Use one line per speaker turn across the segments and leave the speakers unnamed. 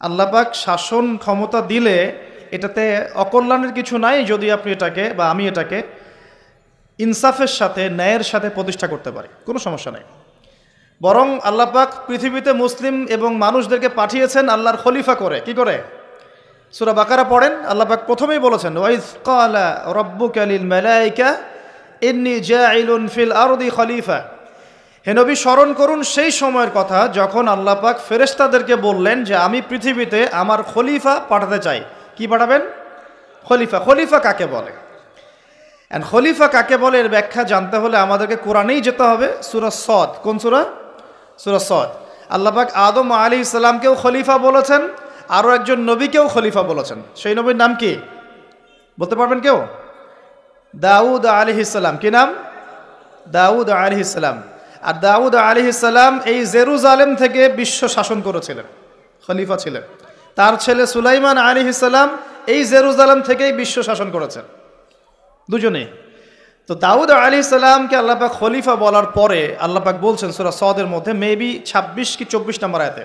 আল্লাহ পাক শাসন ক্ষমতা দিলে এটাতে অকল্যাণের কিছু নাই, যদি আপনি এটাকে বা আমি এটাকে ইনসাফের সাথে, ন্যায়ের সাথে প্রতিষ্ঠা করতে পারি, কোনো সমস্যা নেই। বরং আল্লাহ পাক পৃথিবীতে মুসলিম এবং মানুষদেরকে পাঠিয়েছেন আল্লাহর খলিফা করে। কি করে? সূরা বাকারা পড়েন, আল্লাহ পাক প্রথমেই বলেছেন, ওয়াইজ ক্বালা রাব্বুকা লিল মালাইকা ইন্নী জাইলুন ফিল আরদি খলিফা। হে নবী, স্মরণ করুন সেই সময়ের কথা যখন আল্লাহ পাক ফেরেশতাদেরকে বললেন যে আমি পৃথিবীতে আমার খলিফা পাঠাতে চাই। কি পাঠাবেন? খলিফা। খলিফা কাকে বলে? এন্ড খলিফা কাকে বলে এর ব্যাখ্যা জানতে হলে আমাদেরকে কোরআনেই যেতে হবে। সূরা সদ। কোন সূরা? সূরা সদ। আল্লাহ পাক আদম আলাইহিস সালামকেও খলিফা বলেছেন, আরও একজন নবীকেও খলিফা বলেছেন। সেই নবীর নাম কি বলতে পারবেন কেউ? দাউদ আলাইহিস সালাম। কি নাম? দাউদ আলাইহিস সালাম। আর দাউদ আলাইহিস সালাম এই জেরুজালেম থেকে বিশ্ব শাসন করেছিলেন, খলিফা ছিলেন। তার ছেলে সুলাইমান আলাইহিস সালাম এই জেরুজালেম থেকেই বিশ্ব শাসন করেছেন, দুজনেই। তো দাউদ আলাইহিস সালামকে আল্লাহ পাক খলিফা বলার পরে আল্লাহ পাক বলছেন সূরা সদের মধ্যে মেবি 26 কি 24 নম্বর আয়াতে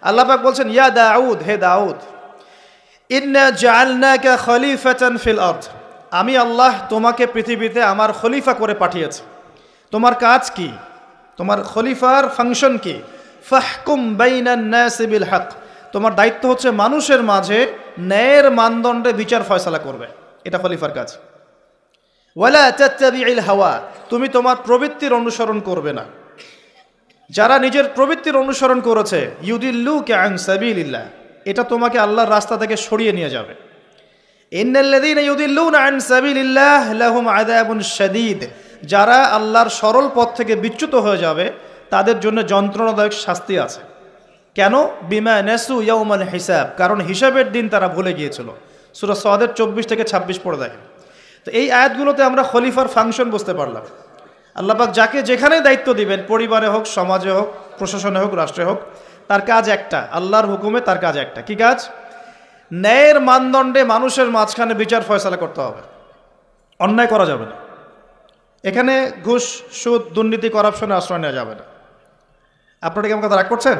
আল্লাহ পাক বলছেন, ইয়া দাউদ, হে দাউদ, ইন্না জাআলনাকা খলিফাতান ফিল আরদ, আমি আল্লাহ তোমাকে পৃথিবীতে আমার খলিফা করে পাঠিয়েছি। তোমার কাজ কি? তোমার খলিফার ফাংশন কি? ফাহকুম বাইনান নাসি বিল হক, তোমার দায়িত্ব হচ্ছে মানুষের মাঝে ন্যায়ের মানদণ্ডে বিচার ফয়সালা করবে, এটা খলিফার কাজ। ওয়ালা তাত্তাবিউল হাওয়া, তুমি তোমার প্রবৃত্তির অনুসরণ করবে না। যারা নিজের প্রবৃত্তির অনুসরণ করেছে, ইউদিল্লুকা আন সাবিলিল্লাহ, এটা তোমাকে আল্লাহর রাস্তা থেকে সরিয়ে নিয়ে যাবে। ইন্নাল্লাযীনা ইউদিল্লুনা আন সাবিলিল্লাহ লাহুম আযাবুন শাদীদ, যারা আল্লাহর সরল পথ থেকে বিচ্যুত হয়ে যাবে তাদের জন্য যন্ত্রণাদায়ক শাস্তি আছে। কেন? বিমা নাসু ইয়াউমাল হিসাব, কারণ হিসাবের দিন তারা ভুলে গিয়েছিল। সূরা সদের 24 থেকে 26 পড়ে দেখেন। তো এই আয়াতগুলোতে আমরা খলিফার ফাংশন বুঝতে পারলাম। আল্লাহ পাক যাকে যেখানে দায়িত্ব দিবেন, পরিবারে হোক, সমাজে হোক, প্রশাসনে হোক, রাষ্ট্রে হোক, তার কাজ একটা, আল্লাহর হুকুমে তার কাজ একটা। কি কাজ? ন্যায়ের মানদণ্ডে মানুষের মাঝখানে বিচার ফয়সালা করতে হবে, অন্যায় করা যাবে না। এখানে ঘুষ, সুদ, দুর্নীতি, করাপশনে আশ্রয় নেওয়া যাবে না। আপনারা কি আমার কথা রাগ করছেন?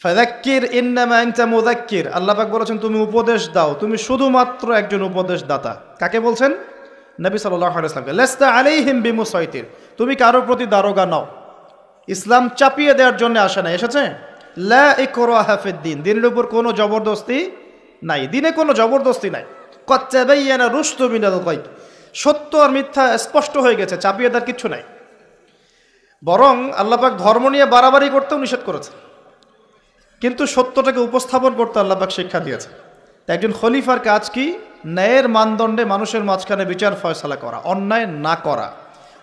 ফাযাক্কির ইন্নামা আনতা মুযাক্কির, আল্লাহ পাক বলেছেন তুমি উপদেশ দাও, তুমি শুধুমাত্র একজন উপদেশ দাতা। কাকে বলছেন? নবী সাল্লাল্লাহু আলাইহি ওয়াসাল্লামকে। লাস্তা আলাইহিম বিমুসাইতির, তুমি কারোর প্রতি দারোগা নও। ইসলাম চাপিয়ে দেওয়ার জন্য আসে না, এসেছে লা ইকরাহা ফিদ্দিন, দিনের উপর কোনো জবরদস্তি নাই, দিনে কোনো জবরদস্তি নাই। ক্বাদ তাবায়্যানা রুশদু মিনাল গায়, সত্য আর মিথ্যা স্পষ্ট হয়ে গেছে, চাপিয়ে দেওয়ার কিচ্ছু নাই। বরং আল্লাহ পাক ধর্ম নিয়ে বাড়াবাড়ি করতেও নিষেধ করেছে, কিন্তু সত্যটাকে উপস্থাপন করতে আল্লাহ পাক শিক্ষা দিয়েছে। তাই একজন খলিফার কাজ কি? ন্যায়ের মানদণ্ডে মানুষের মাঝখানে বিচার ফয়সালা করা, অন্যায় না করা।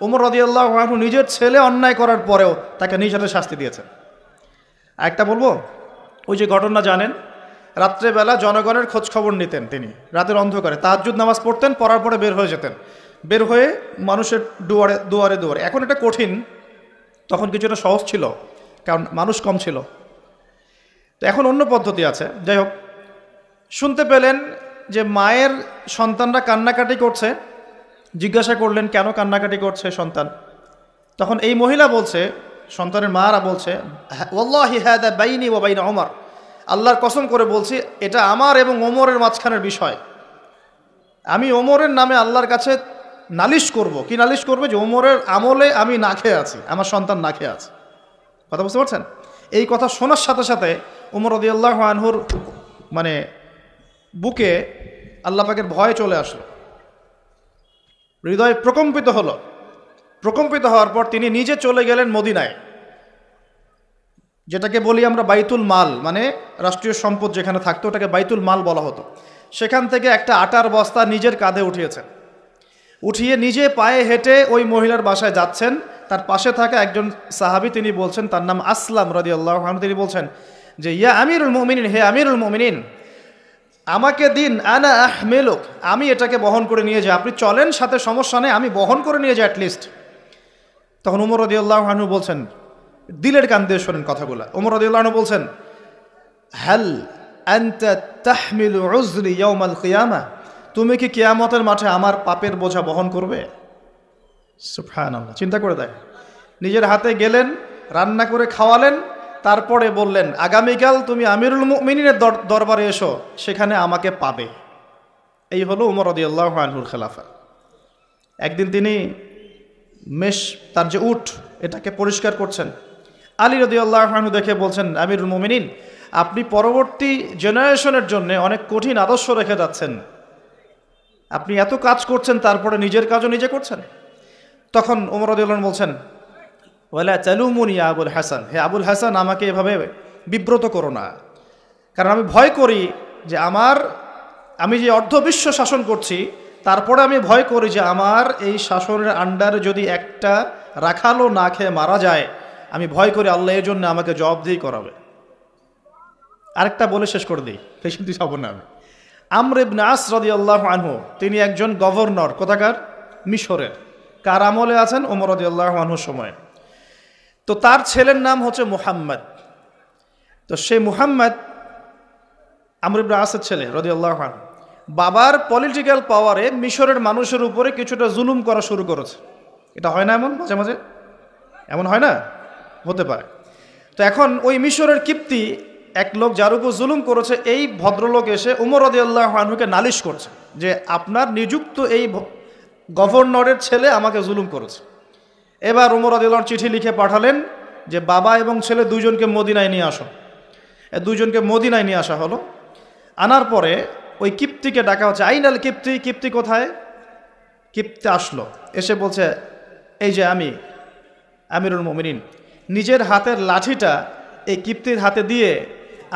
ওমর রাদিয়াল্লাহু আনহু নিজের ছেলে অন্যায় করার পরেও তাকে নিজ হাতে শাস্তি দিয়েছেন। একটা বলবো, ওই যে ঘটনা জানেন, রাত্রেবেলা জনগণের খোঁজ খবর নিতেন তিনি, রাতের অন্ধকারে তাহাজ্জুদ নামাজ পড়তেন, পড়ার পরে বের হয়ে যেতেন, বের হয়ে মানুষের দুয়ারে দুয়ারে দুয়ারে। এখন এটা কঠিন, তখন কিছুটা সহজ ছিল কারণ মানুষ কম ছিল। তো এখন অন্য পদ্ধতি আছে। যাই হোক, শুনতে পেলেন যে মায়ের সন্তানরা কান্নাকাটি করছে, জিজ্ঞাসা করলেন কেন কান্নাকাটি করছে সন্তান। তখন এই মহিলা বলছে, সন্তানের মারা বলছে, ওয়াল্লাহি হাদা বাইনি ওয়া বাইনা ওমর, আল্লাহর কসম করে বলছি এটা আমার এবং ওমরের মাঝখানের বিষয়। আমি ওমরের নামে আল্লাহর কাছে নালিশ করব। কি নালিশ করবে? যে ওমরের আমলে আমি না খেয়ে আছি, আমার সন্তান না খেয়ে আছে। কথা বুঝতে পারছেন? এই কথা শোনার সাথে সাথে ওমর রাদিয়াল্লাহু আনহুর মানে বুকে আল্লাহ পাকের ভয় চলে আসলো, হৃদয় প্রকম্পিত হলো। প্রকম্পিত হওয়ার পর তিনি নিজে চলে গেলেন মদিনায়, যেটাকে বলি আমরা বাইতুল মাল, মানে রাষ্ট্রীয় সম্পদ যেখানে থাকতো ওটাকে বাইতুল মাল বলা হতো। সেখান থেকে একটা আটার বস্তা নিজের কাঁধে উঠিয়েছেন, উঠিয়ে নিজে পায়ে হেঁটে ওই মহিলার বাসায় যাচ্ছেন। তার পাশে থাকা একজন সাহাবী, তিনি বলছেন, তার নাম আসলাম রাদিয়াল্লাহু আনহু, তিনি বলছেন যে ইয়া আমিরুল মুমিনিন, হে আমিরুল মুমিনিন, আমাকে দিন, আনা আহমিলুক, আমি এটাকে বহন করে নিয়ে যাই, আপনি চলেন সাথে, সমস্যা নেই, আমি বহন করে নিয়ে যাই অ্যাটলিস্ট। তখন ওমর রাদিয়াল্লাহু আনহু বলছেন, দিলের কান দিয়ে শোনেন কথাগুলো, ওমর রাদিয়াল্লাহু আনহু বলছেন, হাল আনতা তাহমিলু উযরি ইয়াউমাল কিয়ামাহ, তুমি কি কিয়ামতের মাঠে আমার পাপের বোঝা বহন করবে? সুবহানাল্লাহ, চিন্তা করে দেয়। নিজের হাতে গেলেন, রান্না করে খাওয়ালেন, তারপরে বললেন, আগামীকাল তুমি আমিরুল মুমিনিনের দরবারে এসো, সেখানে আমাকে পাবে। এই হলো উমর রাদিয়াল্লাহু আনহুর খেলাফা। একদিন তিনি তার যে উট এটাকে পরিষ্কার করছেন। আলী রাদিয়াল্লাহু আনহু দেখে বলছেন, আমিরুল মুমিনিন, আপনি পরবর্তী জেনারেশনের জন্য অনেক কঠিন আদর্শ রেখে যাচ্ছেন। আপনি এত কাজ করছেন, তারপরে নিজের কাজও নিজে করছেন। তখন ওমর রাদিয়াল্লাহু আনহু বলছেন, ওয়ালা তালুমুনি ইয়া আবুল হাসান, হে আবুল হাসান, আমাকে এভাবে বিব্রত করো না, কারণ আমি ভয় করি যে আমি যে অর্ধবিশ্ব শাসন করছি, তারপরে আমি ভয় করি যে আমার এই শাসনের আন্ডারে যদি একটা রাখালও না খেয়ে মারা যায়, আমি ভয় করি আল্লাহ এর জন্য আমাকে জবাবদিহি করাবে। আরেকটা বলে শেষ করে দিই, বেশি কিছু যাব না আমি। আমর ইবনে আস রাদিয়াল্লাহু আনহু, তিনি একজন গভর্নর, কোথাকার? মিশরের। কার আমলে আছেন? ওমর রাদিয়াল্লাহু আনহুর সময়। তো তার ছেলের নাম হচ্ছে মুহাম্মদ। তো সেই মুহাম্মদ আমর ইবনে আসের ছেলে রাদিয়াল্লাহু আনহু, বাবার পলিটিক্যাল পাওয়ারে মিশরের মানুষের উপরে কিছুটা জুলুম করা শুরু করেছে। এটা হয় না এমন মাঝে মাঝে? এমন হয় না? হতে পারে। তো এখন ওই মিশরের কিপ্তি এক লোক যার উপর জুলুম করেছে, এই ভদ্রলোক এসে ওমর রাদিয়াল্লাহু আনহুকে নালিশ করছে যে আপনার নিযুক্ত এই গভর্নরের ছেলে আমাকে জুলুম করেছে। এবার ওমর রাদিয়াল্লাহু আনহু চিঠি লিখে পাঠালেন যে বাবা এবং ছেলে দুইজনকে মদিনায় নিয়ে আসো। দুইজনকে মদিনায় নিয়ে আসা হলো। আনার পরে ওই কিপ্তিকে ডাকা হচ্ছে, আইনাল কিপ্তি, কিপ্তি কোথায়? কিপ্তি আসলো, এসে বলছে, এই যে আমি আমিরুল মুমিনিন। নিজের হাতের লাঠিটা এই কিপ্তির হাতে দিয়ে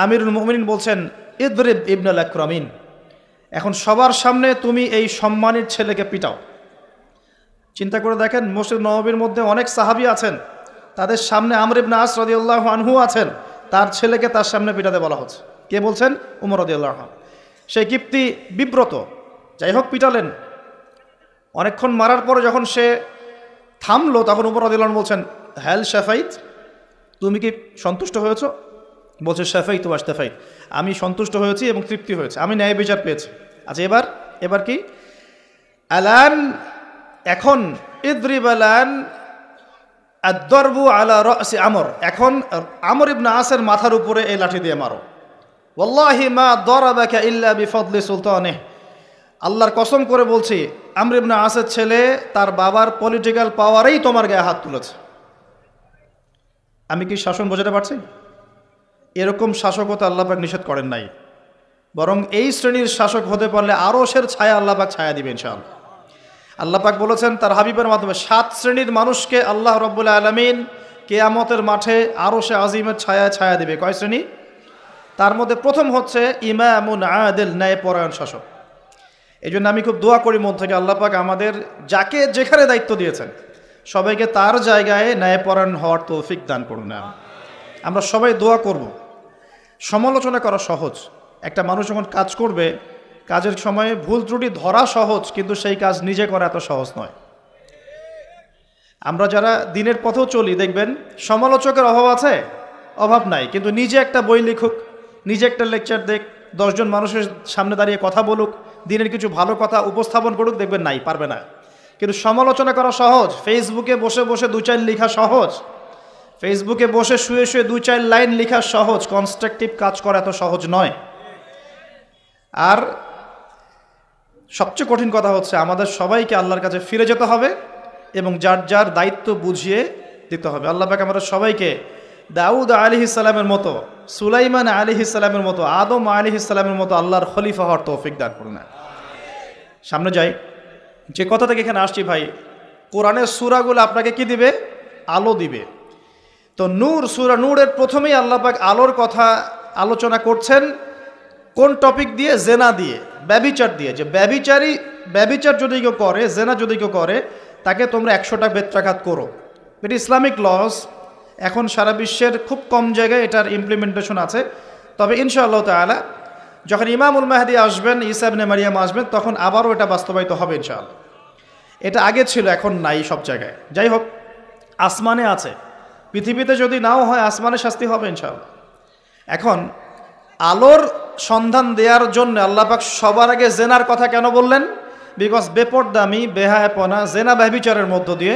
আমিরুল মুমিনিন বলছেন, ইদরিব ইবনুল আকরামিন, এখন সবার সামনে তুমি এই সম্মানিত ছেলেকে পিটাও। চিন্তা করে দেখেন, মসজিদ নববীর মধ্যে অনেক সাহাবী আছেন, তাদের সামনে আমর ইবনে আস রাদিয়াল্লাহু আনহু আছেন, তার ছেলেকে তার সামনে পিটাতে বলা হচ্ছে। কে বলছেন? ওমর রাদিয়াল্লাহু আনহু। সেই কিপ্তি বিব্রত, যাই হোক পিটালেন। অনেকক্ষণ মারার পরে যখন সে থামলো, তখন ওমর রাদিয়াল্লাহু আনহু বলছেন, হ্যাল শাফাইত, তুমি কি সন্তুষ্ট হয়েছ? বলছে, শাফাইত ওয়া আশতাফাইত, আমি সন্তুষ্ট হয়েছি এবং তৃপ্তি হয়েছে, আমি ন্যায় বিচার পেয়েছি। আচ্ছা এবার কি? আলান, এখন ইদরিব আলান আদ-দরবু আলা রাসি আমর, এখন আমর ইবনে আসের মাথার উপরে এই লাঠি দিয়ে মারো। ওয়াল্লাহি মা দরাবাকা ইল্লা বিফদলি সুলতানিহি, আল্লাহর কসম করে বলছি, আমর ইবনে আসের ছেলে তার বাবার পলিটিক্যাল পাওয়ারেই তোমার গায়ে হাত তুলেছে। আমি কি শাসন বোঝাতে পারছি? এরকম শাসকতা আল্লাহ পাক নিষেধ করেন নাই, বরং এই শ্রেণীর শাসক হতে পারলে আরশের ছায়া আল্লাহ পাক ছায়া দিবেন ইনশাআল্লাহ। আল্লাহ পাক বলেছেন তার হাবিবের মাধ্যমে, 7 শ্রেণীর মানুষকে আল্লাহ রাব্বুল আলামিন কিয়ামতের মাঠে আরশে আজিমের ছায়া ছায়া দিবে। কয় শ্রেণী? তার মধ্যে প্রথম হচ্ছে ইমামুন আদিল, ন্যায়পরায়ণ শাসক। এই জন্য আমি খুব দোয়া করি মন থেকে, আল্লাহ পাক আমাদের যাকে যেখানে দায়িত্ব দিয়েছেন সবাইকে তার জায়গায় ন্যায়পরায়ণ হওয়ার তৌফিক দান করুন। আমরা সবাই দোয়া করব। সমালোচনা করা সহজ, একটা মানুষ যখন কাজ করবে, কাজের সময়ে ভুল ত্রুটি ধরা সহজ, কিন্তু সেই কাজ নিজে করা এত সহজ নয়। আমরা যারা দিনের পথেও চলি, দেখবেন সমালোচকের অভাব আছে? অভাব নাই। কিন্তু নিজে একটা বই লিখুক, নিজে একটা লেকচার দেখ, 10 জন মানুষের সামনে দাঁড়িয়ে কথা বলুক, দিনের কিছু ভালো কথা উপস্থাপন করুক, দেখবেন নাই, পারবে না। কিন্তু সমালোচনা করা সহজ, ফেসবুকে বসে বসে 2-4 লেখা সহজ, ফেসবুকে বসে শুয়ে শুয়ে 2-4 লাইন লেখা সহজ, কনস্ট্রাকটিভ কাজ করা এত সহজ নয়। আর সবচেয়ে কঠিন কথা হচ্ছে আমাদের সবাইকে আল্লাহর কাছে ফিরে যেতে হবে এবং যার যার দায়িত্ব বুঝিয়ে দিতে হবে। আল্লাহ পাক আমাদের সবাইকে দাউদ আলাইহিস সালামের মতো, সুলাইমান আলাইহিস সালামের মতো, আদম আলাইহিস সালামের মতো আল্লাহর খলিফা হওয়ার তৌফিক দান করুন। সামনে যাই, যে কথা থেকে এখানে আসছি ভাই, কোরআনের সূরাগুলো আপনাকে কি দিবে? আলো দিবে। তো নূর, সূরা নূরের প্রথমেই আল্লাহ পাক আলোর কথা আলোচনা করছেন। কোন টপিক দিয়ে? জেনা দিয়ে, ব্যভিচার দিয়ে। যে ব্যভিচার যদি কেউ করে, জেনা যদি কেউ করে, তাকে তোমরা 100টা বেত্রাঘাত করো। এটি ইসলামিক লস। এখন সারা বিশ্বের খুব কম জায়গায় এটার ইমপ্লিমেন্টেশন আছে, তবে ইনশাআল্লাহ তাআলা যখন ইমামুল মাহদি আসবেন, ঈসা ইবনে মারিয়াম আসবেন, তখন আবারও এটা বাস্তবায়িত হবে ইনশাআল্লাহ। এটা আগে ছিল, এখন নাই সব জায়গায়। যাই হোক, আসমানে আছে, পৃথিবীতে যদি নাও হয়, আসমানে শাস্তি হবে ইনশাআল্লাহ। এখন আলোর সন্ধান দেওয়ার জন্য আল্লাহ পাক সবার আগে জেনার কথা কেন বললেন? বিকজ বেপরদামি, বেহায়াপনা, জেনা ব্যভিচারের মধ্য দিয়ে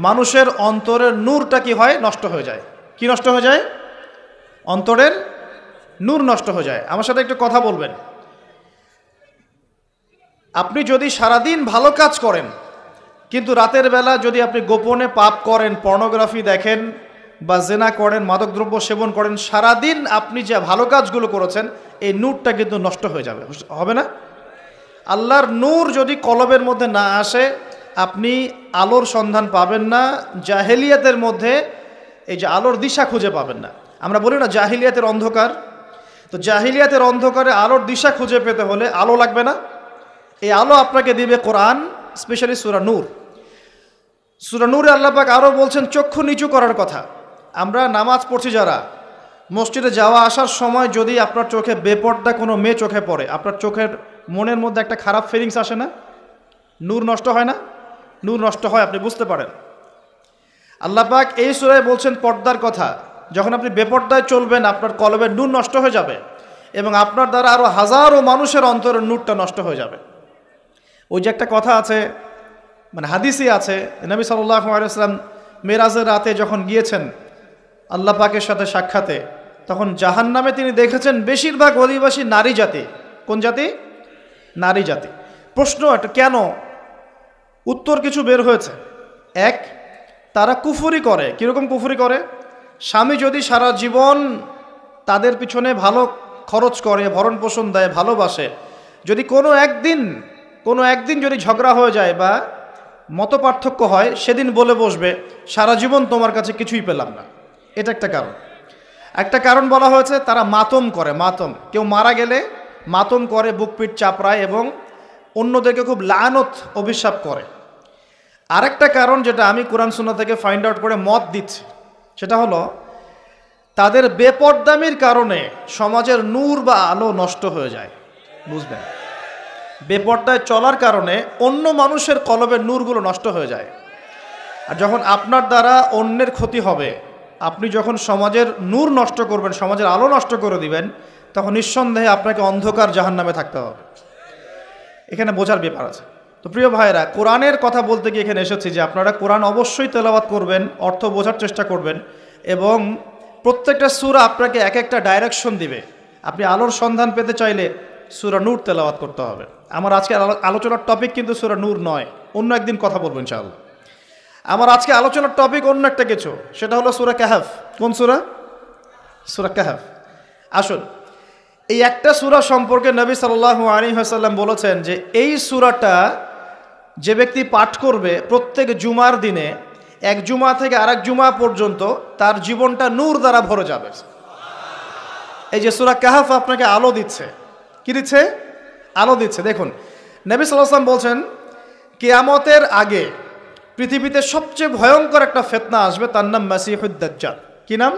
মানুষের অন্তরের নূরটা কি হয়? নষ্ট হয়ে যায়। কি নষ্ট হয়ে যায়? অন্তরের নূর নষ্ট হয়ে যায়। আমার সাথে একটু কথা বলবেন। আপনি যদি সারাদিন ভালো কাজ করেন, কিন্তু রাতের বেলা যদি আপনি গোপনে পাপ করেন, পর্নোগ্রাফি দেখেন বা জেনা করেন, মাদকদ্রব্য সেবন করেন, সারাদিন আপনি যে ভালো কাজগুলো করেছেন এই নূরটা কিন্তু নষ্ট হয়ে যাবে, হবে না? আল্লাহর নূর যদি কলবের মধ্যে না আসে, আপনি আলোর সন্ধান পাবেন না, জাহেলিয়াতের মধ্যে এই যে আলোর দিশা খুঁজে পাবেন না। আমরা বলি না জাহিলিয়াতের অন্ধকার, তো জাহিলিয়াতের অন্ধকারে আলোর দিশা খুঁজে পেতে হলে আলো লাগবে না? এই আলো আপনাকে দিবে কোরআন, স্পেশালি সূরা নূর। সূরা নূরে আল্লাহ পাক আরও বলছেন চক্ষু নিচু করার কথা। আমরা নামাজ পড়ছি যারা, মসজিদে যাওয়া আসার সময় যদি আপনার চোখে বেপর্দা কোনো মেয়ে চোখে পড়ে, আপনার চোখের মনের মধ্যে একটা খারাপ ফিলিংস আসে না? নূর নষ্ট হয় না? নূর নষ্ট হয়, আপনি বুঝতে পারেন। আল্লাহ পাক এই সূরায় বলছেন পর্দার কথা। যখন আপনি বেপর্দায় চলবেন, আপনার কলবের নূর নষ্ট হয়ে যাবে এবং আপনার দ্বারা আরও হাজারো মানুষের অন্তরের নূরটা নষ্ট হয়ে যাবে। ওই যে একটা কথা আছে, মানে হাদিসই আছে, নবী সাল্লাল্লাহু আলাইহি ওয়াসাল্লাম মেরাজের রাতে যখন গিয়েছেন আল্লাহ পাকের সাথে সাক্ষাতে, তখন জাহান্নামে তিনি দেখেছেন বেশিরভাগ অধিবাসী নারী জাতি। কোন জাতি? নারী জাতি। প্রশ্ন এটা কেন? উত্তর কিছু বের হয়েছে। এক, তারা কুফরি করে। কীরকম কুফরি করে? স্বামী যদি সারা জীবন তাদের পিছনে ভালো খরচ করে, ভরণ পোষণ দেয়, ভালোবাসে, যদি কোনো একদিন যদি ঝগড়া হয়ে যায় বা মতপার্থক্য হয়, সেদিন বলে বসবে সারা জীবন তোমার কাছে কিছুই পেলাম না। এটা একটা কারণ। একটা কারণ বলা হয়েছে তারা মাতম করে। মাতম, কেউ মারা গেলে মাতম করে, বুকপিট চাপড়ায় এবং অন্যদেরকে খুব লানত অভিশাপ করে। আরেকটা কারণ যেটা আমি কোরআন সুন্নাহ থেকে ফাইন্ড আউট করে মত দিচ্ছি, সেটা হলো তাদের বেপরদামির কারণে সমাজের নূর বা আলো নষ্ট হয়ে যায়। বুঝবেন, বেপর্দায় চলার কারণে অন্য মানুষের কলবের নূরগুলো নষ্ট হয়ে যায়। আর যখন আপনার দ্বারা অন্যের ক্ষতি হবে, আপনি যখন সমাজের নূর নষ্ট করবেন, সমাজের আলো নষ্ট করে দিবেন, তখন নিঃসন্দেহে আপনাকে অন্ধকার জাহান্নামে থাকতে হবে। এখানে বোঝার ব্যাপার আছে। তো প্রিয় ভাইরা, কোরআনের কথা বলতে গিয়ে এখানে এসেছি যে আপনারা কোরআন অবশ্যই তেলাওয়াত করবেন, অর্থ বোঝার চেষ্টা করবেন এবং প্রত্যেকটা সূরা আপনাকে এক একটা ডাইরেকশন দিবে। আপনি আলোর সন্ধান পেতে চাইলে সূরা নূর তেলাওয়াত করতে হবে। আমার আজকে আলোচনার টপিক কিন্তু সূরা নূর নয়, অন্য একদিন কথা বলবো ইনশাআল্লাহ। আমার আজকে আলোচনার টপিক অন্য একটা কিছু, সেটা হলো সূরা কাহফ। কোন সূরা? সূরা কাহফ। আসুন, এই একটা সূরা সম্পর্কে নবী সাল্লাল্লাহু আলাইহি ওয়াসাল্লাম বলেছেন যে এই সূরাটা যে ব্যক্তি পাঠ করবে প্রত্যেক জুমার দিনে, এক জুমা থেকে আরেক জুমা পর্যন্ত তার জীবনটা নূর দ্বারা ভরে যাবে। এই যে সূরা কাহফ আপনাকে আলো দিচ্ছে। কি দিচ্ছে? আলো দিচ্ছে। দেখুন, নবী সাল্লাল্লাহু আলাইহি ওয়াসাল্লাম বলছেন কিয়ামতের আগে পৃথিবীতে সবচেয়ে ভয়ঙ্কর একটা ফিতনা আসবে, তার নাম মাসিহুদ দাজ্জাল। কি নাম?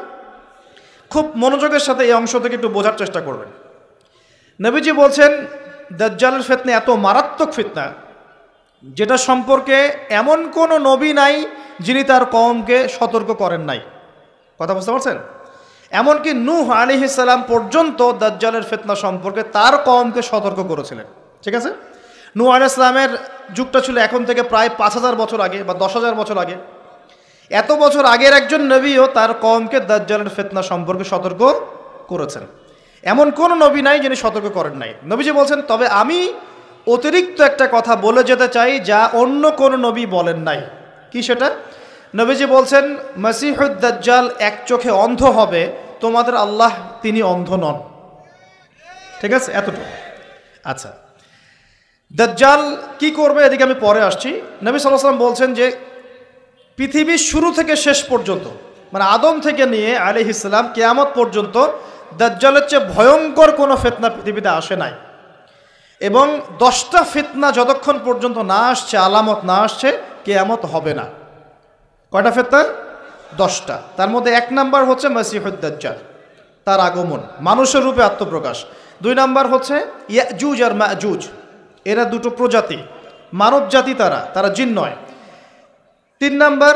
খুব মনোযোগের সাথে এই অংশ থেকে একটু বোঝার চেষ্টা করবেন। নবীজি বলছেন দাজ্জালের ফিতনা এত মারাত্মক ফিতনা, যেটা সম্পর্কে এমন কোনো নবী নাই যিনি তার কওমকে সতর্ক করেন নাই। কথা বুঝতে পারছেন? এমনকি নূহ আলাইহিস সালাম পর্যন্ত দাজ্জালের ফিতনা সম্পর্কে তার কওমকে সতর্ক করেছিলেন। ঠিক আছে? নূহ আলাইহিস সালামের যুগটা ছিল এখন থেকে প্রায় 5000 বছর আগে বা 10,000 বছর আগে। এত বছর আগের একজন নবীও তার কওমকে দাজ্জালের ফিতনা সম্পর্কে সতর্ক করেছেন। এমন কোন নবী নাই যিনি সতর্ক করেন নাই। নবীজি বলছেন, তবে আমি অতিরিক্ত একটা কথা বলে যেতে চাই যা অন্য কোন নবী বলেন নাই। কি সেটা? নবীজি বলছেন মাসিহুদ দাজ্জাল এক চোখে অন্ধ হবে, তোমাদের আল্লাহ তিনি অন্ধ নন। ঠিক আছে? এতটুকু। আচ্ছা, দাজ্জাল কি করবে এদিকে আমি পরে আসছি। নবী সাল্লাল্লাহু আলাইহি ওয়াসাল্লাম বলছেন যে পৃথিবীর শুরু থেকে শেষ পর্যন্ত, মানে আদম থেকে নিয়ে আলাইহিস সালাম কিয়ামত পর্যন্ত দাজ্জালের চেয়ে ভয়ঙ্কর কোনো ফিতনা পৃথিবীতে আসে নাই। এবং 10টা ফিতনা যতক্ষণ পর্যন্ত না আসছে, আলামত না আসছে, কিয়ামত হবে না। কয়টা ফিতনা? 10টা। তার মধ্যে 1 নাম্বার হচ্ছে মাসিহুদ দাজ্জাল, তার আগমন, মানুষের রূপে আত্মপ্রকাশ। 2 নাম্বার হচ্ছে ইয়াজুজ আর মাজুজ, এরা দুটো প্রজাতি, মানব জাতি, তারা জিন নয়। 3 নাম্বার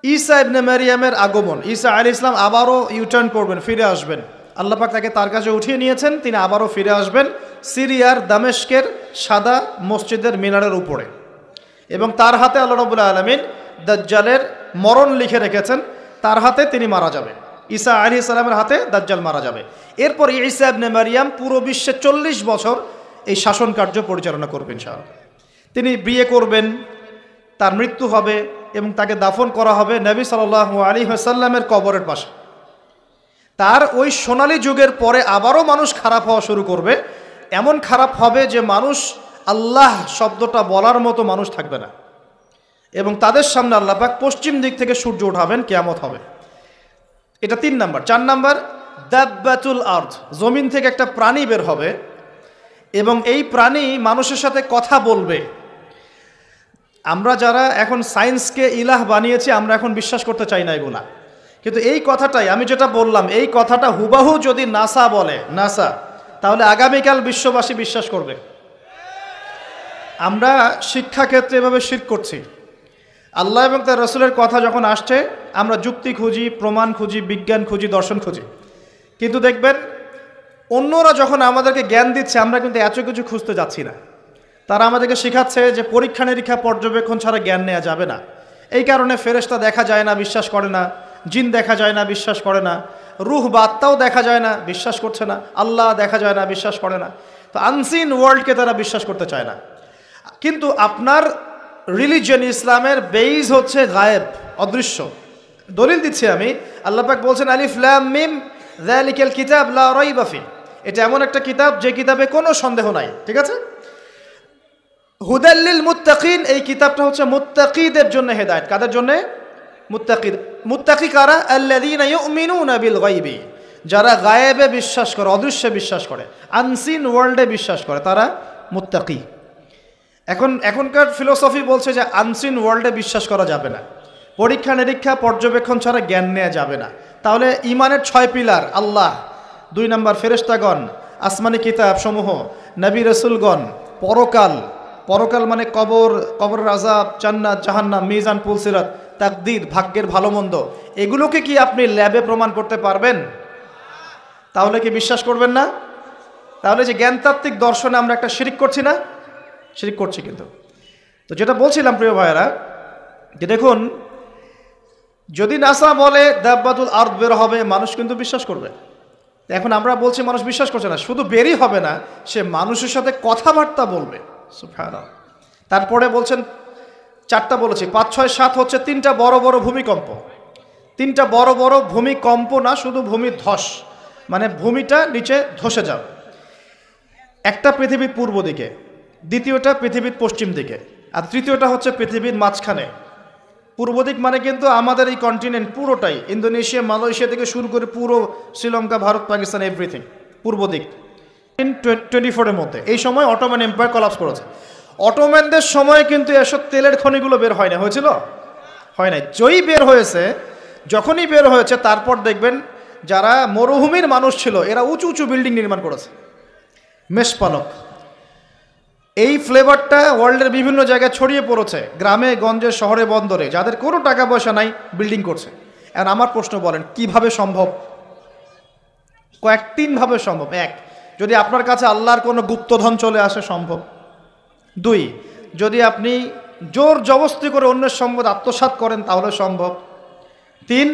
ঈসা ইবনে মারিয়ামের আগমন। ঈসা আলাইহিস সালাম আবারও ইউটার্ন করবেন, ফিরে আসবেন। আল্লাহ পাক তাকে তার কাছে উঠিয়ে নিয়েছেন, তিনি আবারও ফিরে আসবেন সিরিয়ার দামেস্কের সাদা মসজিদের মিনারের উপরে, এবং তার হাতে আল্লাহ রাব্বুল আলামিন দাজ্জালের মরণ লিখে রেখেছেন, তার হাতে তিনি মারা যাবেন। ঈসা আলাইহিস সালামের হাতে দাজ্জাল মারা যাবে। এরপর ঈসা ইবনে মারইয়াম পুরো বিশ্বে 40 বছর এই শাসন কার্য পরিচালনা করবেন ইনশাআল্লাহ। তিনি বিয়ে করবেন, তার মৃত্যু হবে এবং তাকে দাফন করা হবে নবী সাল্লাল্লাহু আলাইহি ওয়াসাল্লামের কবরের পাশে। তার ওই সোনালী যুগের পরে আবারও মানুষ খারাপ হওয়া শুরু করবে, এমন খারাপ হবে যে মানুষ আল্লাহ শব্দটা বলার মতো মানুষ থাকবে না, এবং তাদের সামনে আল্লাহ পাক পশ্চিম দিক থেকে সূর্য উঠাবেন, কিয়ামত হবে। এটা 3 নাম্বার। 4 নাম্বার, দাব্বাতুল আরদ, জমিন থেকে একটা প্রাণী বের হবে এবং এই প্রাণী মানুষের সাথে কথা বলবে। আমরা যারা এখন সায়েন্সকে ইলাহ বানিয়েছি, আমরা এখন বিশ্বাস করতে চাই না এগুলা, কিন্তু এই কথাটাই আমি যেটা বললাম, এই কথাটা হুবাহু যদি নাসা বলে, নাসা, তাহলে আগামীকাল বিশ্ববাসী বিশ্বাস করবে। আমরা শিক্ষাক্ষেত্রে এভাবে শিরক করছি। আল্লাহ এবং তার রাসূলের কথা যখন আসছে, আমরা যুক্তি খুঁজি, প্রমাণ খুঁজি, বিজ্ঞান খুঁজি, দর্শন খুঁজি, কিন্তু দেখবেন অন্যরা যখন আমাদেরকে জ্ঞান দিচ্ছে, আমরা কিন্তু এত কিছু খুঁজতে যাচ্ছি না। তারা আমাদেরকে শেখাচ্ছে যে পরীক্ষা নিরীক্ষা পর্যবেক্ষণ ছাড়া জ্ঞান নেওয়া যাবে না। এই কারণে ফেরেশতা দেখা যায় না, বিশ্বাস করে না, জিন দেখা যায় না, বিশ্বাস করে না, রূহ বা আত্মাও দেখা যায় না, বিশ্বাস করছে না, আল্লাহ দেখা যায় না, বিশ্বাস করে না। তো আনসিন ওয়ার্ল্ডকে তারা বিশ্বাস করতে চায় না। কিন্তু আপনার রিলিজিয়ন ইসলামের বেইজ হচ্ছে গায়েব, অদৃশ্য। দলিল দিচ্ছি আমি, আল্লাহ পাক বলছেন আলিফ লাম মিম যালিকাল কিতাব লা রাইবা ফি, এটা এমন একটা কিতাব যে কিতাবে কোনো সন্দেহ নাই, ঠিক আছে। হুদাল লিল মুত্তাকিন, এই কিতাবটা হচ্ছে মুত্তাকিদের জন্য হেদায়েত। কাদের জন্য? মুত্তাকিদ। মুত্তাকি কারা? আল্লাযীনা ইউমিনুনা বিল গায়বি, যারা গায়েবে বিশ্বাস করে, অদৃশ্যে বিশ্বাস করে, আনসিন ওয়ার্ল্ডে বিশ্বাস করে, তারা মুত্তাকি। এখনকার ফিলোসফি বলছে যে আনসিন ওয়ার্ল্ডে বিশ্বাস করা যাবে না, পরীক্ষা নিরীক্ষা পর্যবেক্ষণ ছাড়া জ্ঞান নেওয়া যাবে না। তাহলে ইমানের 6 পিলার, আল্লাহ, 2 নাম্বার ফেরেশতাগণ, আসমানি কিতাব সমূহ, নবী রাসূলগণ, পরকাল, পরকাল মানে কবর, কবরের আযাব, জান্নাত জাহান্নাম, মিজান পুলসিরাত, তাকদীর, ভাগ্যের ভালো মন্দ, এগুলোকে কি আপনি ল্যাবে প্রমাণ করতে পারবেন? তাহলে কি বিশ্বাস করবেন না? তাহলে যে জ্ঞানতাত্ত্বিক দর্শনে আমরা একটা শিরিক করছি না? শিরিক করছি। কিন্তু তো যেটা বলছিলাম প্রিয় ভাইয়েরা, যে দেখুন, যদি নাসা বলে দাব্বাতুল আরদ বের হবে, মানুষ কিন্তু বিশ্বাস করবে। এখন আমরা বলছি মানুষ বিশ্বাস করছে না, শুধু বেরই হবে না, সে মানুষের সাথে কথাবার্তা বলবে। সুবহানাল্লাহ। তারপরে বলছেন 4টা বলেছি, 5, 6, 7 হচ্ছে 3টা বড় বড় ভূমিকম্প। 3টা বড় বড় ভূমিকম্প না, শুধু ভূমি ধস, মানে ভূমিটা নিচে ধসে যাবে। একটা পৃথিবীর পূর্ব দিকে, দ্বিতীয়টা পৃথিবীর পশ্চিম দিকে, আর তৃতীয়টা হচ্ছে পৃথিবীর মাঝখানে। পূর্ব দিক মানে কিন্তু আমাদের এই কন্টিনেন্ট পুরোটাই, ইন্দোনেশিয়া, মালয়েশিয়া থেকে শুরু করে পুরো শ্রীলঙ্কা, ভারত, পাকিস্তান, এভরিথিং পূর্ব দিক। 24-এর মধ্যে এই সময় অটোমান এম্পায়ার কলাপস করেছে। অটোম্যানদের সময় কিন্তু এসব তেলের খনিগুলো বের হয় না, হয়েছিল? হয় নাই। যখনই বের হয়েছে, তারপর দেখবেন যারা মরুভূমির মানুষ ছিল, এরা উঁচু উঁচু বিল্ডিং নির্মাণ করেছে, মেষপালক। এই ফ্লেভারটা ওয়ার্ল্ডের বিভিন্ন জায়গায় ছড়িয়ে পড়েছে, গ্রামে গঞ্জে, শহরে, বন্দরে, যাদের কোনো টাকা পয়সা নাই বিল্ডিং করছে। আর আমার প্রশ্ন, বলেন কিভাবে সম্ভব? 3 ভাবে সম্ভব। 1, যদি আপনার কাছে আল্লাহর কোনো গুপ্তধন চলে আসে, সম্ভব। 2, যদি আপনি জোর জবস্তি করে অন্যের সম্পদ আত্মসাৎ করেন, তাহলে সম্ভব। 3,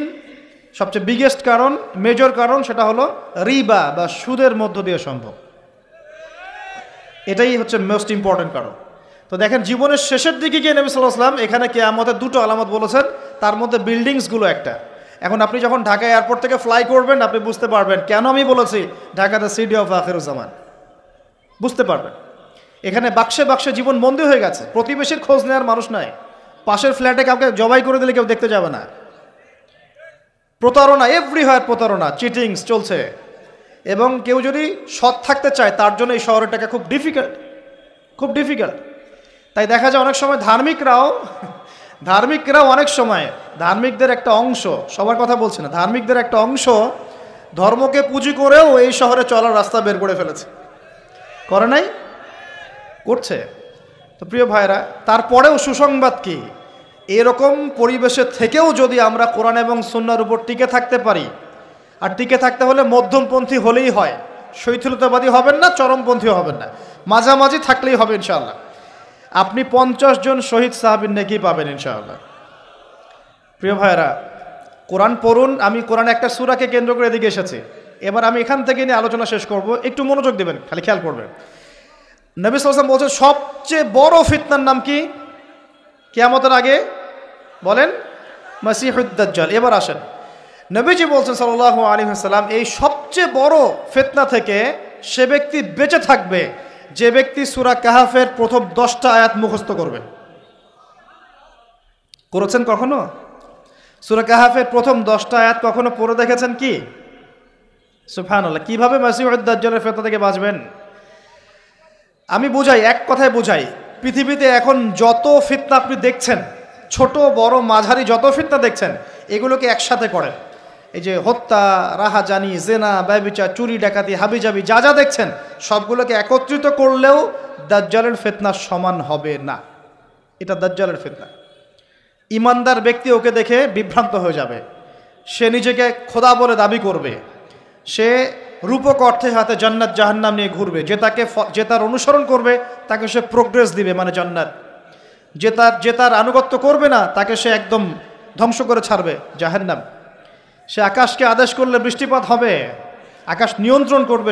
সবচেয়ে বিগেস্ট কারণ, মেজর কারণ, সেটা হলো রিবা বা সুদের মধ্য দিয়ে সম্ভব। এটাই হচ্ছে মোস্ট ইম্পর্টেন্ট কারণ। তো দেখেন, জীবনের শেষের দিকে গিয়ে নবী সাল্লাল্লাহু আলাইহি ওয়াসাল্লাম এখানে কিয়ামতের 2টো আলামত বলেছেন, তার মধ্যে বিল্ডিংসগুলো একটা। এখন আপনি যখন ঢাকা এয়ারপোর্ট থেকে ফ্লাই করবেন, আপনি বুঝতে পারবেন কেন আমি বলেছি Dhaka the city of Akhiruzzaman, বুঝতে পারবেন। এখানে বাক্সে বাক্সে জীবন বন্দী হয়ে গেছে, প্রতিবেশীর খোঁজ নেওয়ার মানুষ নাই, পাশের ফ্ল্যাটে কাউকে জবাই করে দিলে কেউ দেখতে যাবে না, প্রতারণা, এভরিহোয়ার প্রতারণা, চিটিংস চলছে। এবং কেউ যদি সৎ থাকতে চায়, তার জন্য এই শহরটাকে খুব ডিফিকাল্ট। তাই দেখা যায় অনেক সময় ধার্মিকরাও অনেক সময়, ধার্মিকদের একটা অংশ, সবার কথা বলছে না, ধার্মিকদের একটা অংশ ধর্মকে পুঁজি করেও এই শহরে চলার রাস্তা বের করে ফেলেছে। করে নাই? করছে। তো প্রিয় ভাইরা, তারপরেও সুসংবাদ কি, এরকম পরিবেশে থেকেও যদি আমরা কোরআন এবং সুন্নাহর উপর টিকে থাকতে পারি, আর টিকে থাকতে হলে মধ্যমপন্থী হলেই হয়, শৈথিলতাবাদী হবেন না, চরমপন্থীও হবেন না, মাঝামাঝি থাকলেই হবে ইনশাআল্লাহ। আপনি 50 জন শহীদ সাহাবীর নেকি পাবেন ইনশাআল্লাহ। প্রিয় ভাইরা, কোরআন পড়ুন। আমি কোরআন একটা সূরাকে কেন্দ্র করে এদিকে এসেছি। এবার আমি এখান থেকে নিয়ে আলোচনা শেষ করব, একটু মনোযোগ দেবেন, খালি খেয়াল করবেন। নবী সাল্লাল্লাহু আলাইহি ওয়াসাল্লাম বলছেন সবচেয়ে বড় ফিতনার নাম কি কিয়ামতের আগে? বলেন, মাসিহুদ দাজ্জাল। এবার আসেন, নবীজি বলছেন সাল্লাল্লাহু আলাইহি ওয়াসাল্লাম এই সবচেয়ে বড় ফিতনা থেকে সে ব্যক্তি বেঁচে থাকবে যে ব্যক্তি সূরা কাহাফের প্রথম 10টা আয়াত মুখস্থ করবে। করেছেন কখনো? সূরা কাহাফের প্রথম 10টা আয়াত কখনো পড়ে দেখেছেন কি? সুবহানাল্লাহ। কিভাবে মাসিহুদ দাজ্জালের ফিতনা থেকে বাঁচবেন? আমি বুঝাই, এক কথায় বুঝাই। পৃথিবীতে এখন যত ফিতনা আপনি দেখছেন, ছোট বড় মাঝারি যত ফিতনা দেখছেন, এগুলোকে একসাথে করেন। এই যে হত্যা, রাহাজানি, জেনা, ব্যভিচার, চুরি, ডাকাতি, হাবিজাবি যা যা দেখছেন, সবগুলোকে একত্রিত করলেও দাজ্জালের ফিতনা সমান হবে না। এটা দাজ্জালের ফিতনা। ইমানদার ব্যক্তি ওকে দেখে বিভ্রান্ত হয়ে যাবে। সে নিজেকে খোদা বলে দাবি করবে। সে রূপক অর্থে হাতে জান্নাত জাহান্নাম নিয়ে ঘুরবে। যে তার অনুসরণ করবে তাকে সে প্রোগ্রেস দিবে, মানে জান্নাত। যে তার আনুগত্য করবে না তাকে সে একদম ধ্বংস করে ছাড়বে, জাহান্নাম। সে আকাশকে আদেশ করলে বৃষ্টিপাত হবে, আকাশ নিয়ন্ত্রণ করবে।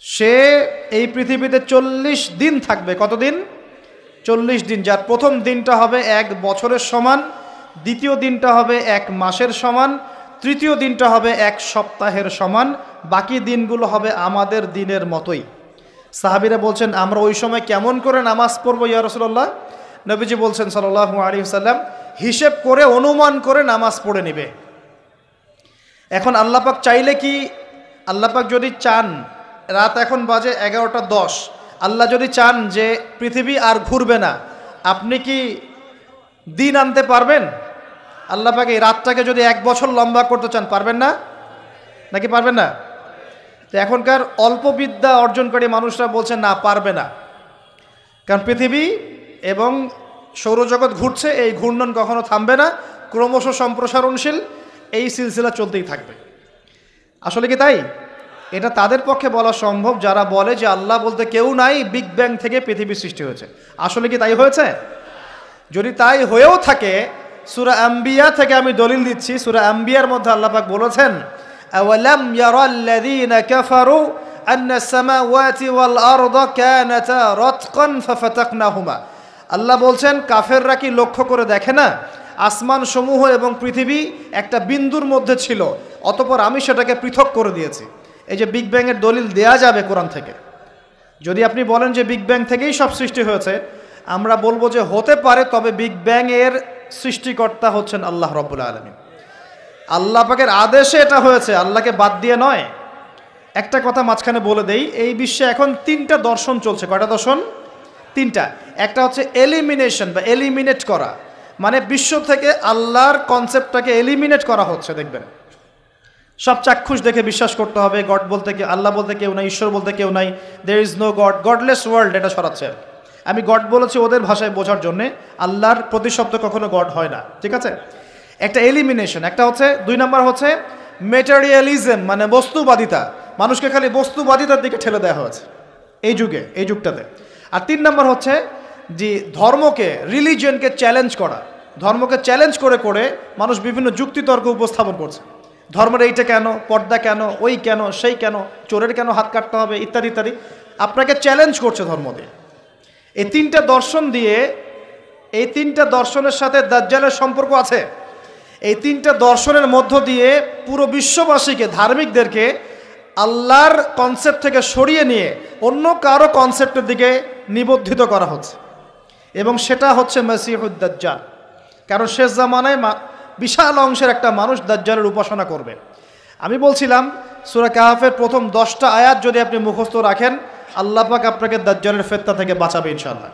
সে এই পৃথিবীতে 40 দিন থাকবে। কতদিন? 40 দিন। যার প্রথম দিনটা হবে 1 বছরের সমান, দ্বিতীয় দিনটা হবে 1 মাসের সমান, তৃতীয় দিনটা হবে 1 সপ্তাহের সমান, বাকি দিনগুলো হবে আমাদের দিনের মতোই। সাহাবীরা বলছেন আমরা ওই সময় কেমন করে নামাজ পড়বো ইয়া রাসূলুল্লাহ? নবীজি বলছেন সাল্লাল্লাহু আলাইহি ওয়াসাল্লাম হিসেব করে, অনুমান করে নামাজ পড়ে নেবে। এখন আল্লাহ পাক চাইলে কি, আল্লাহ পাক যদি চান, রাত এখন বাজে 11:10, আল্লাহ যদি চান যে পৃথিবী আর ঘুরবে না, আপনি কি দিন আনতে পারবেন? আল্লাহ পাক এই রাতটাকে যদি 1 বছর লম্বা করতে চান, পারবেন না? নাকি পারবেন না? তো এখনকার অল্প বিদ্যা অর্জনকারী মানুষরা বলছেন না, পারবে না। কারণ পৃথিবী এবং সৌরজগৎ ঘুরছে, এই ঘূর্ণন কখনো থামবে না, ক্রমশ সম্প্রসারণশীল, এই সিলসিলা চলতেই থাকবে। আসলে কি তাই? এটা তাদের পক্ষে বলা সম্ভব যারা বলে যে আল্লাহ বলতে কেউ নাই, বিগ ব্যাং থেকে পৃথিবী সৃষ্টি হয়েছে। আসলে কি তাই হয়েছে? যদি তাই হয়েও থাকে, সূরা আম্বিয়া থেকে আমি দলিল দিচ্ছি। সূরা আম্বিয়ার মধ্যে আল্লাহ পাক বলেছেন আওয়ালাম ইয়ারাল্লাযীনা কাফারু আন্নাস সামাওয়াতি ওয়াল আরদা কানাতা রাতকান ফাফাতাকনাহুমা। আল্লাহ বলছেন কাফেররা কি লক্ষ্য করে দেখে না আসমান সমূহ এবং পৃথিবী একটা বিন্দুর মধ্যে ছিল, অতঃপর আমি সেটাকে পৃথক করে দিয়েছি। এই যে বিগ ব্যাং এর দলিল দেয়া যাবে কোরআন থেকে। যদি আপনি বলেন যে বিগ ব্যাং থেকেই সব সৃষ্টি হয়েছে, আমরা বলবো যে হতে পারে, তবে বিগ ব্যাং এর সৃষ্টিকর্তা হচ্ছেন আল্লাহ রাব্বুল আলামিন। আল্লাহ পাকের আদেশে এটা হয়েছে, আল্লাহকে বাদ দিয়ে নয়। একটা কথা মাঝখানে বলে দেই, এই বিশ্বে এখন 3টা দর্শন চলছে। কয়টা দর্শন? 3টা। একটা হচ্ছে এলিমিনেশন বা এলিমিনেট করা, মানে বিশ্ব থেকে আল্লাহর কনসেপ্টটাকে এলিমিনেট করা হচ্ছে। দেখবেন সব চাক্ষুষ দেখে বিশ্বাস করতে হবে গড বলতে, আল্লাহ বলতে কেউ নাই, ঈশ্বর বলতে কেউ নাই, there is no god, godless world, এটা সরাচ্ছে। আমি গড বলেছি ওদের ভাষায় বোঝার জন্যে, আল্লাহর প্রতিশব্দ কখনো গড হয় না, ঠিক আছে? একটা এলিমিনেশন। একটা হচ্ছে 2 নম্বর হচ্ছে মেটেরিয়ালিজম, মানে বস্তুবাদিতা। মানুষকে খালি বস্তুবাদিতার দিকে ঠেলে দেওয়া হয়েছে এই যুগে, এই যুগটাতে। আর 3 নম্বর হচ্ছে যে ধর্মকে, রিলিজিয়নকে চ্যালেঞ্জ করা। ধর্মকে চ্যালেঞ্জ করে করে মানুষ বিভিন্ন যুক্তিতর্ক উপস্থাপন করছে। ধর্মের এইটা কেন, পর্দা কেন, ওই কেন, সেই কেন, চোরের কেন হাত কাটতে হবে, ইত্যাদি ইত্যাদি আপনাকে চ্যালেঞ্জ করছে ধর্ম দিয়ে। এই 3টা দর্শন দিয়ে, এই 3টা দর্শনের সাথে দাজ্জালের সম্পর্ক আছে। এই 3টা দর্শনের মধ্য দিয়ে পুরো বিশ্ববাসীকে, ধার্মিকদেরকে আল্লাহর কনসেপ্ট থেকে সরিয়ে নিয়ে অন্য কারো কনসেপ্টের দিকে নিবদ্ধিত করা হচ্ছে, এবং সেটা হচ্ছে মাসিহুদ দাজ্জাল। কারণ শেষ জামানায় বিশাল অংশের একটা মানুষ দাজ্জালের উপাসনা করবে। আমি বলছিলাম সূরা কাহাফের প্রথম 10টা আয়াত যদি আপনি মুখস্থ রাখেন, আল্লাহ পাক আপনাকে দাজ্জালের ফিতনা থেকে বাঁচাবে ইনশাআল্লাহ।